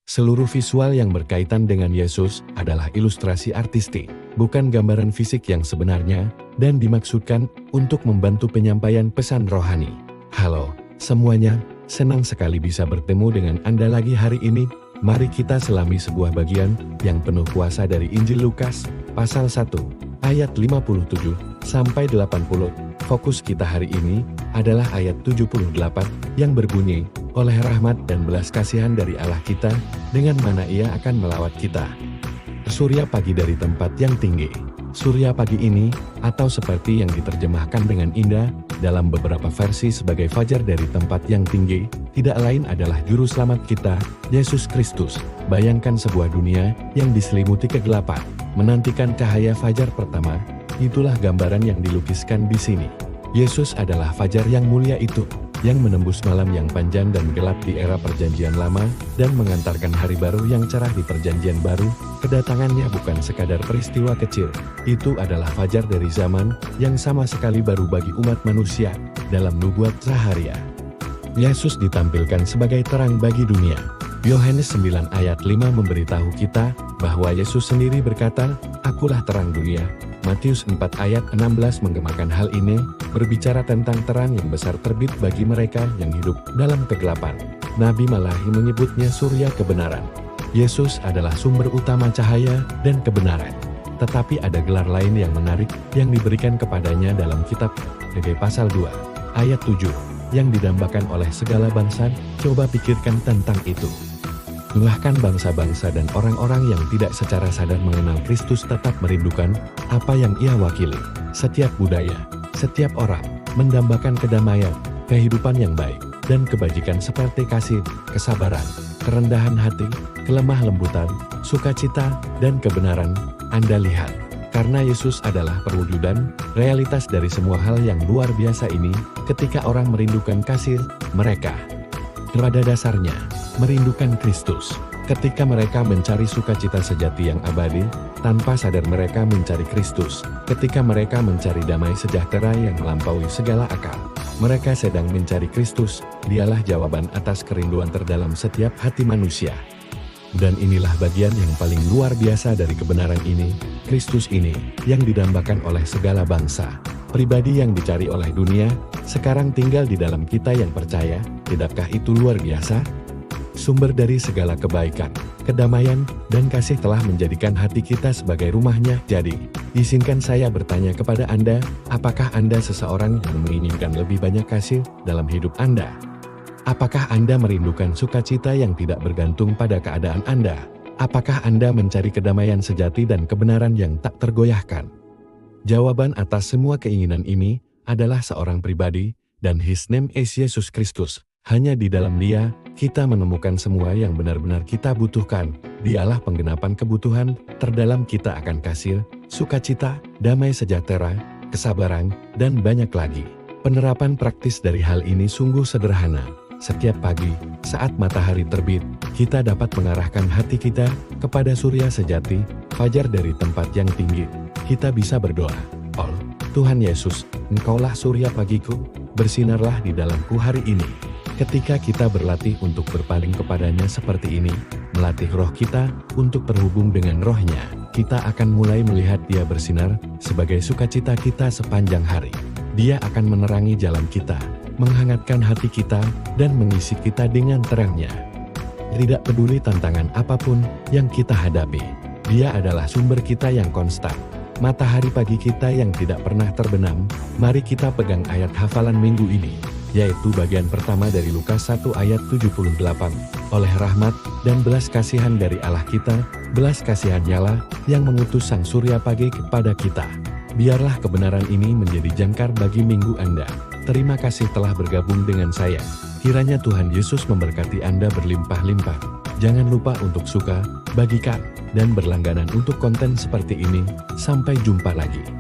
Seluruh visual yang berkaitan dengan Yesus adalah ilustrasi artistik, bukan gambaran fisik yang sebenarnya, dan dimaksudkan untuk membantu penyampaian pesan rohani. Halo, semuanya, senang sekali bisa bertemu dengan Anda lagi hari ini. Mari kita selami sebuah bagian yang penuh kuasa dari Injil Lukas, pasal 1, ayat 57 sampai 80. Fokus kita hari ini adalah ayat 78 yang berbunyi, oleh rahmat dan belas kasihan dari Allah kita, dengan mana Ia akan melawat kita. Surya pagi dari tempat yang tinggi. Surya pagi ini, atau seperti yang diterjemahkan dengan indah, dalam beberapa versi sebagai fajar dari tempat yang tinggi, tidak lain adalah juru selamat kita, Yesus Kristus. Bayangkan sebuah dunia yang diselimuti kegelapan, menantikan cahaya fajar pertama. Itulah gambaran yang dilukiskan di sini. Yesus adalah fajar yang mulia itu, yang menembus malam yang panjang dan gelap di era Perjanjian Lama, dan mengantarkan hari baru yang cerah di Perjanjian Baru. Kedatangannya bukan sekadar peristiwa kecil, itu adalah fajar dari zaman yang sama sekali baru bagi umat manusia. Dalam nubuat Zaharia, Yesus ditampilkan sebagai terang bagi dunia. Yohanes 9 ayat 5 memberitahu kita bahwa Yesus sendiri berkata, "Akulah terang dunia." Matius 4 ayat 16 menggemakan hal ini, berbicara tentang terang yang besar terbit bagi mereka yang hidup dalam kegelapan. Nabi Malachi menyebutnya surya kebenaran. Yesus adalah sumber utama cahaya dan kebenaran. Tetapi ada gelar lain yang menarik yang diberikan kepadanya dalam kitab Haggai pasal 2 ayat 7 yang didambakan oleh segala bangsa. Coba pikirkan tentang itu. Bahkan bangsa-bangsa dan orang-orang yang tidak secara sadar mengenal Kristus tetap merindukan apa yang Ia wakili. Setiap budaya, setiap orang, mendambakan kedamaian, kehidupan yang baik, dan kebajikan seperti kasih, kesabaran, kerendahan hati, kelemah lembutan, sukacita, dan kebenaran. Anda lihat, karena Yesus adalah perwujudan, realitas dari semua hal yang luar biasa ini, ketika orang merindukan kasih, mereka pada dasarnya merindukan Kristus. Ketika mereka mencari sukacita sejati yang abadi, tanpa sadar mereka mencari Kristus. Ketika mereka mencari damai sejahtera yang melampaui segala akal, mereka sedang mencari Kristus. Dialah jawaban atas kerinduan terdalam setiap hati manusia. Dan inilah bagian yang paling luar biasa dari kebenaran ini, Kristus ini, yang didambakan oleh segala bangsa. Pribadi yang dicari oleh dunia, sekarang tinggal di dalam kita yang percaya. Tidakkah itu luar biasa? Sumber dari segala kebaikan, kedamaian, dan kasih telah menjadikan hati kita sebagai rumahnya. Jadi, izinkan saya bertanya kepada Anda, apakah Anda seseorang yang menginginkan lebih banyak kasih dalam hidup Anda? Apakah Anda merindukan sukacita yang tidak bergantung pada keadaan Anda? Apakah Anda mencari kedamaian sejati dan kebenaran yang tak tergoyahkan? Jawaban atas semua keinginan ini adalah seorang pribadi, dan His name is Yesus Kristus. Hanya di dalam Dia, kita menemukan semua yang benar-benar kita butuhkan. Dialah penggenapan kebutuhan terdalam kita akan kasih, sukacita, damai sejahtera, kesabaran, dan banyak lagi. Penerapan praktis dari hal ini sungguh sederhana. Setiap pagi, saat matahari terbit, kita dapat mengarahkan hati kita kepada surya sejati, fajar dari tempat yang tinggi. Kita bisa berdoa, "Oh, Tuhan Yesus, Engkaulah surya pagiku, bersinarlah di dalamku hari ini." Ketika kita berlatih untuk berpaling kepadanya seperti ini, melatih roh kita untuk berhubung dengan rohnya, kita akan mulai melihat Dia bersinar sebagai sukacita kita sepanjang hari. Dia akan menerangi jalan kita, menghangatkan hati kita, dan mengisi kita dengan terangnya. Tidak peduli tantangan apapun yang kita hadapi, Dia adalah sumber kita yang konstan. Matahari pagi kita yang tidak pernah terbenam. Mari kita pegang ayat hafalan minggu ini, yaitu bagian pertama dari Lukas 1 ayat 78. Oleh rahmat dan belas kasihan dari Allah kita, belas kasihan nyala yang mengutus sang surya pagi kepada kita. Biarlah kebenaran ini menjadi jangkar bagi minggu Anda. Terima kasih telah bergabung dengan saya. Kiranya Tuhan Yesus memberkati Anda berlimpah-limpah. Jangan lupa untuk suka, bagikan, dan berlangganan untuk konten seperti ini. Sampai jumpa lagi.